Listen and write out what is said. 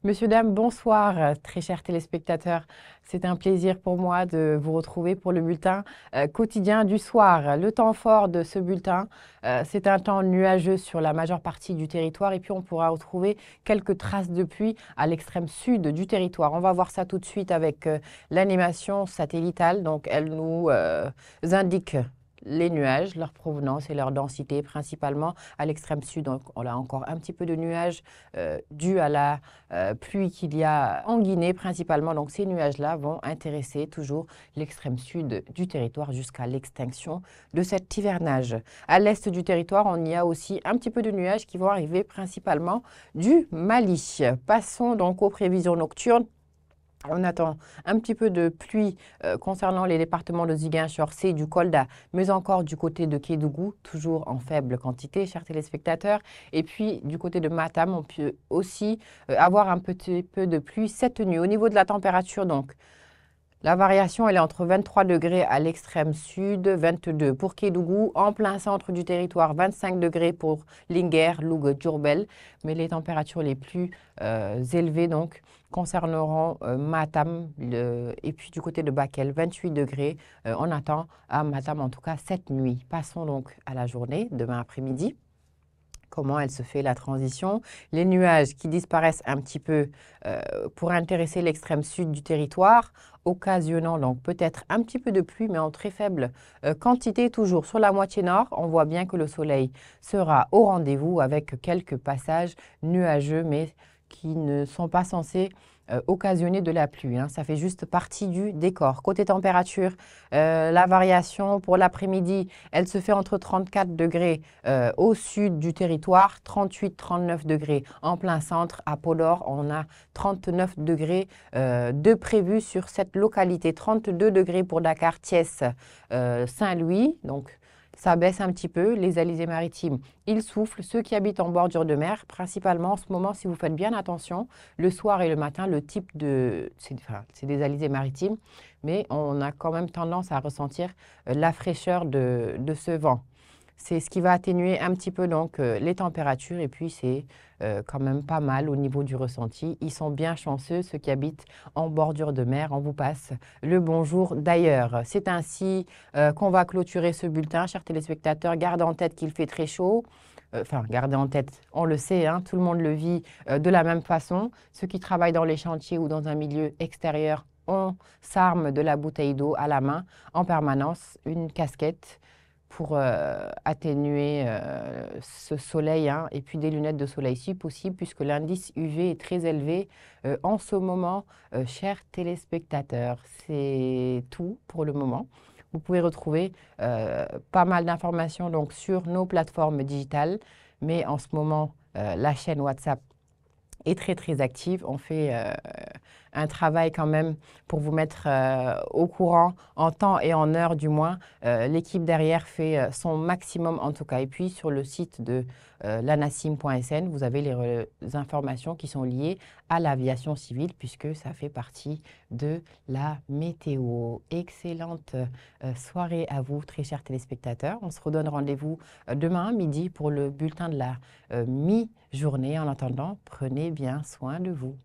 Monsieur, dame, bonsoir, très chers téléspectateurs. C'est un plaisir pour moi de vous retrouver pour le bulletin quotidien du soir. Le temps fort de ce bulletin, c'est un temps nuageux sur la majeure partie du territoire et puis on pourra retrouver quelques traces de pluie à l'extrême sud du territoire. On va voir ça tout de suite avec l'animation satellitale. Donc, elle nous indique les nuages, leur provenance et leur densité, principalement à l'extrême sud. Donc, on a encore un petit peu de nuages dus à la pluie qu'il y a en Guinée, principalement. Donc, ces nuages-là vont intéresser toujours l'extrême sud du territoire jusqu'à l'extinction de cet hivernage. À l'est du territoire, on y a aussi un petit peu de nuages qui vont arriver principalement du Mali. Passons donc aux prévisions nocturnes. On attend un petit peu de pluie concernant les départements de Ziguinchor, c'est du Kolda, mais encore du côté de Kédougou, toujours en faible quantité, chers téléspectateurs. Et puis, du côté de Matam, on peut aussi avoir un petit peu de pluie cette nuit. Au niveau de la température, donc, la variation, elle est entre 23 degrés à l'extrême sud, 22 pour Kédougou, en plein centre du territoire, 25 degrés pour Linguère, Louga, Diourbel. Mais les températures les plus élevées donc concerneront Matam et puis du côté de Bakel, 28 degrés. On attend à Matam en tout cas cette nuit. Passons donc à la journée, demain après-midi. Comment elle se fait la transition. Les nuages qui disparaissent un petit peu pour intéresser l'extrême sud du territoire, occasionnant donc peut-être un petit peu de pluie, mais en très faible quantité toujours. Sur la moitié nord, on voit bien que le soleil sera au rendez-vous avec quelques passages nuageux, mais qui ne sont pas censés occasionner de la pluie. Ça fait juste partie du décor. Côté température, la variation pour l'après-midi, elle se fait entre 34 degrés au sud du territoire, 38-39 degrés en plein centre. À Podor, on a 39 degrés de prévu sur cette localité, 32 degrés pour Dakar, Thiès, Saint-Louis. Donc, ça baisse un petit peu. Les alizés-maritimes, ils soufflent. Ceux qui habitent en bordure de mer, principalement en ce moment, si vous faites bien attention, le soir et le matin, le type de... C'est des alizés-maritimes, mais on a quand même tendance à ressentir la fraîcheur de ce vent. C'est ce qui va atténuer un petit peu donc les températures et puis c'est quand même pas mal au niveau du ressenti. Ils sont bien chanceux, ceux qui habitent en bordure de mer. On vous passe le bonjour d'ailleurs. C'est ainsi qu'on va clôturer ce bulletin, chers téléspectateurs. Gardez en tête qu'il fait très chaud. Enfin, gardez en tête, on le sait, tout le monde le vit de la même façon. Ceux qui travaillent dans les chantiers ou dans un milieu extérieur, on s'arme de la bouteille d'eau à la main en permanence, une casquette pour atténuer ce soleil et puis des lunettes de soleil si possible puisque l'indice UV est très élevé en ce moment, chers téléspectateurs. C'est tout pour le moment. Vous pouvez retrouver pas mal d'informations donc sur nos plateformes digitales, mais en ce moment, la chaîne WhatsApp est très très active. On fait un travail quand même pour vous mettre au courant en temps et en heure du moins. L'équipe derrière fait son maximum en tout cas. Et puis sur le site de lanacim.sn, vous avez les informations qui sont liées à l'aviation civile puisque ça fait partie de la météo. Excellente soirée à vous très chers téléspectateurs. On se redonne rendez-vous demain midi pour le bulletin de la mi-journée. En attendant, prenez bien soin de vous.